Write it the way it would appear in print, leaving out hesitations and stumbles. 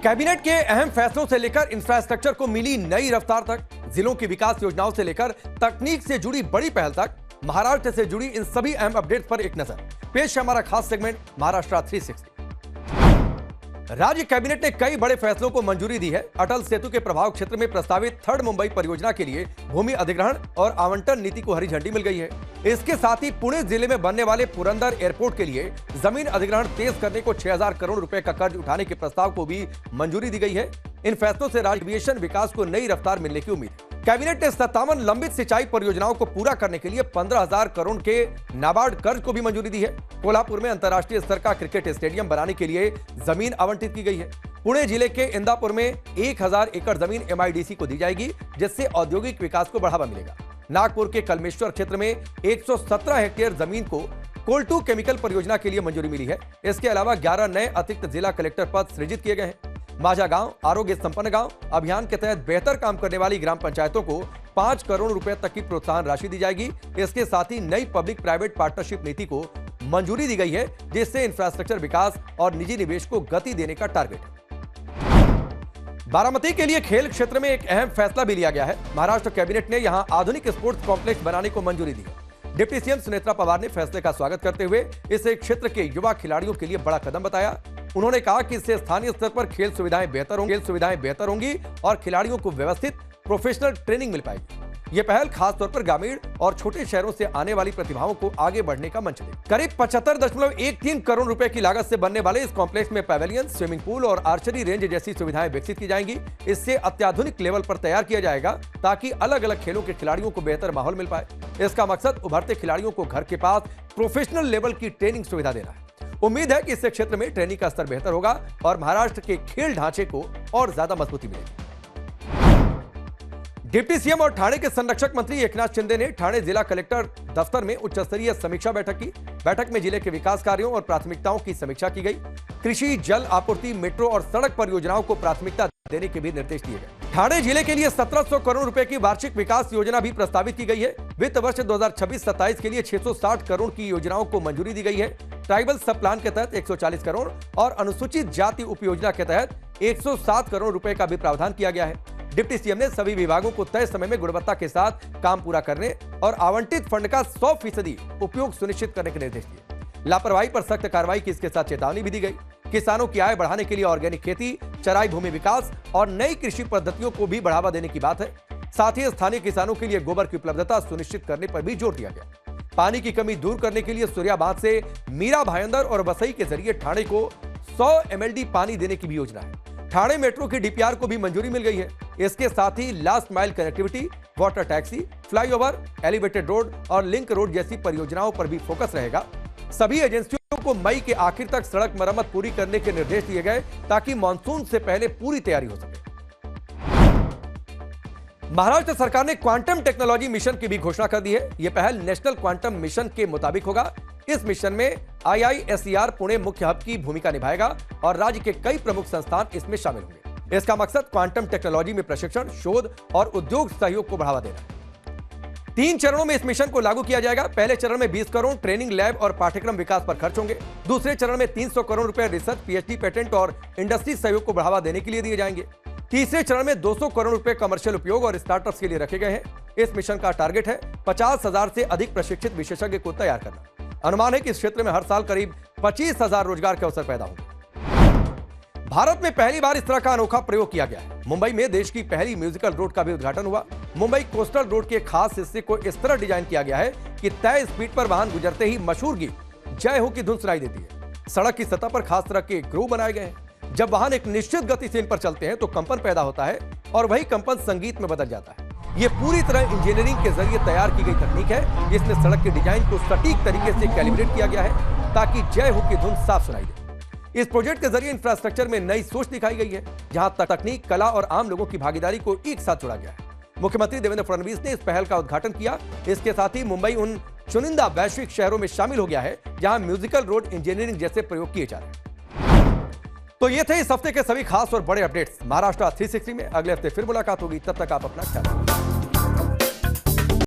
Cabinet के अहम फैसलों से लेकर इंफ्रास्ट्रक्चर को मिली नई रफ्तार तक, जिलों की विकास योजनाओं से लेकर तकनीक से जुड़ी बड़ी पहल तक, महाराष्ट्र से जुड़ी इन सभी अहम अपडेट्स पर एक नजर। पेश है हमारा खास सेगमेंट महाराष्ट्र 360। राज्य कैबिनेट ने कई बड़े फैसलों को मंजूरी दी है। अटल सेतु के प्रभाव क्षेत्र में प्रस्तावित थर्ड मुंबई परियोजना के लिए भूमि अधिग्रहण और आवंटन नीति को हरी झंडी मिल गई है। इसके साथ ही पुणे जिले में बनने वाले पुरंदर एयरपोर्ट के लिए जमीन अधिग्रहण तेज करने को 6000 करोड़ रुपए का कर्ज उठाने के प्रस्ताव को भी मंजूरी दी गई है। इन फैसलों से राज्य एविएशन विकास को नई रफ्तार मिलने की उम्मीद है। कैबिनेट ने 57 लंबित सिंचाई परियोजनाओं को पूरा करने के लिए 15000 करोड़ के नाबार्ड कर्ज को भी मंजूरी दी है। कोल्हापुर में अंतर्राष्ट्रीय स्तर का क्रिकेट स्टेडियम बनाने के लिए जमीन आवंटित की गई है। पुणे जिले के इंदापुर में 1000 एकड़ जमीन MIDC को दी जाएगी, जिससे औद्योगिक विकास को बढ़ावा मिलेगा। नागपुर के कलमेश्वर क्षेत्र में 117 हेक्टेयर जमीन को कोल2 केमिकल परियोजना के लिए मंजूरी मिली है। इसके अलावा 11 नए अतिरिक्त जिला कलेक्टर पद सृजित किए गए हैं। माझा गांव आरोग्य संपन्न गांव अभियान के तहत बेहतर काम करने वाली ग्राम पंचायतों को 5 करोड़ रुपए तक की प्रोत्साहन राशि दी जाएगी। इसके साथ ही नई पब्लिक प्राइवेट पार्टनरशिप नीति को मंजूरी दी गई है, जिससे इंफ्रास्ट्रक्चर विकास और निजी निवेश को गति देने का टारगेट है। बारामती के लिए खेल क्षेत्र में एक अहम फैसला भी लिया गया है। महाराष्ट्र कैबिनेट ने यहां आधुनिक स्पोर्ट्स कॉम्प्लेक्स बनाने को मंजूरी दी है। डिप्टी सीएम सुनेत्रा पवार ने फैसले का स्वागत करते हुए इसे क्षेत्र के युवा खिलाड़ियों के लिए बड़ा कदम बताया। उन्होंने कहा कि इससे स्थानीय स्तर पर खेल सुविधाएं बेहतर होंगी और खिलाड़ियों को व्यवस्थित प्रोफेशनल ट्रेनिंग मिल पाएगी। यह पहल खासतौर पर ग्रामीण और छोटे शहरों से आने वाली प्रतिभाओं को आगे बढ़ने का मंच दे। करीब 75.13 करोड़ रुपए की लागत से बनने वाले इस कॉम्प्लेक्स में पैवेलियन, स्विमिंग पूल और आर्चरी रेंज जैसी सुविधाएं विकसित की जाएंगी। इससे अत्याधुनिक लेवल पर तैयार किया जाएगा ताकि अलग अलग खेलों के खिलाड़ियों को बेहतर माहौल मिल पाए। इसका मकसद उभरते खिलाड़ियों को घर के पास प्रोफेशनल लेवल की ट्रेनिंग सुविधा देना है। उम्मीद है कि इससे क्षेत्र में ट्रेनिंग का स्तर बेहतर होगा और महाराष्ट्र के खेल ढांचे को और ज्यादा मजबूती मिलेगी। डिप्टी सीएम और ठाणे के संरक्षक मंत्री एकनाथ शिंदे ने ठाणे जिला कलेक्टर दफ्तर में उच्च स्तरीय समीक्षा बैठक की। बैठक में जिले के विकास कार्यों और प्राथमिकताओं की समीक्षा की गई। कृषि, जल आपूर्ति, मेट्रो और सड़क परियोजनाओं को प्राथमिकता देने के भी निर्देश दिए गए। ठाणे जिले के लिए 1700 करोड़ रुपए की वार्षिक विकास योजना भी प्रस्तावित की गई है। वित्त वर्ष 2026-27 के लिए 660 करोड़ की योजनाओं को मंजूरी दी गई है। ट्राइबल सब प्लान के तहत 140 करोड़ और अनुसूचित जाति उपयोजना के तहत 107 करोड़ रुपए का भी प्रावधान किया गया है। डिप्टी सीएम ने सभी विभागों को तय समय में गुणवत्ता के साथ काम पूरा करने और आवंटित फंड का 100% उपयोग सुनिश्चित करने के निर्देश दिए। लापरवाही पर सख्त कार्रवाई की इसके साथ चेतावनी भी दी गई। किसानों की आय बढ़ाने के लिए ऑर्गेनिक खेती, चराई भूमि विकास और नई कृषि पद्धतियों को भी बढ़ावा देने की बात है। साथ ही स्थानीय किसानों के लिए गोबर की उपलब्धता सुनिश्चित करने पर भी जोर दिया गया। पानी की कमी दूर करने के लिए सूर्या बांध से मीरा भायंदर और वसई के जरिए ठाणे को 100 MLD पानी देने की भी योजना है। ठाणे मेट्रो की DPR को भी मंजूरी मिल गई है। इसके साथ ही last mile connectivity, water taxi, flyover, elevated road और लिंक रोड जैसी परियोजनाओं पर भी फोकस रहेगा। सभी एजेंसियों को मई के आखिर तक सड़क मरम्मत पूरी करने के निर्देश दिए गए ताकि मानसून से पहले पूरी तैयारी हो सके। महाराष्ट्र सरकार ने क्वांटम टेक्नोलॉजी मिशन की भी घोषणा कर दी है। यह पहल नेशनल क्वांटम मिशन के मुताबिक होगा। इस मिशन में IISER पुणे मुख्य हब की भूमिका निभाएगा और राज्य के कई प्रमुख संस्थान इसमें शामिल होंगे। इसका मकसद क्वांटम टेक्नोलॉजी में प्रशिक्षण, शोध और उद्योग सहयोग को बढ़ावा देना है। 3 चरणों में इस मिशन को लागू किया जाएगा। पहले चरण में 20 करोड़ ट्रेनिंग, लैब और पाठ्यक्रम विकास पर खर्च होंगे। दूसरे चरण में 300 करोड़ रुपए रिसर्च, PhD, पेटेंट और इंडस्ट्री सहयोग को बढ़ावा देने के लिए दिए जाएंगे। तीसरे चरण में 200 करोड़ रुपए कमर्शियल उपयोग और स्टार्टअप्स के लिए रखे गए हैं। इस मिशन का टारगेट है 50,000 से अधिक प्रशिक्षित विशेषज्ञ को तैयार करना। अनुमान है कि इस क्षेत्र में हर साल करीब 25,000 रोजगार के अवसर पैदा होंगे। भारत में पहली बार इस तरह का अनोखा प्रयोग किया गया है। मुंबई में देश की पहली म्यूजिकल रोड का भी उद्घाटन हुआ। मुंबई कोस्टल रोड के खास हिस्से को इस तरह डिजाइन किया गया है कि तय स्पीड पर वाहन गुजरते ही मशहूर गीत जय हो की धुन सुनाई देती है। सड़क की सतह पर खास तरह के ग्रूव बनाए गए हैं। जब वाहन एक निश्चित गति से इन पर चलते हैं तो कंपन पैदा होता है और वही कंपन संगीत में बदल जाता है। यह पूरी तरह इंजीनियरिंग के जरिए तैयार की गई तकनीक है, जिसमें सड़क के डिजाइन को सटीक तरीके से कैलिब्रेट किया गया है ताकि जय हो की धुन साफ सुनाई दे। इस प्रोजेक्ट के जरिए इंफ्रास्ट्रक्चर में नई सोच दिखाई गई है, जहां तकनीक, कला और आम लोगों की भागीदारी को एक साथ जोड़ा गया है। मुख्यमंत्री देवेंद्र फडणवीस ने इस पहल का उद्घाटन किया। इसके साथ ही मुंबई उन चुनिंदा वैश्विक शहरों में शामिल हो गया है जहां म्यूजिकल रोड इंजीनियरिंग जैसे प्रयोग किए जा रहे हैं। तो ये थे इस हफ्ते के सभी खास और बड़े अपडेट्स महाराष्ट्र 360 में। अगले हफ्ते फिर मुलाकात होगी, तब तक आप अपना ख्याल रखें।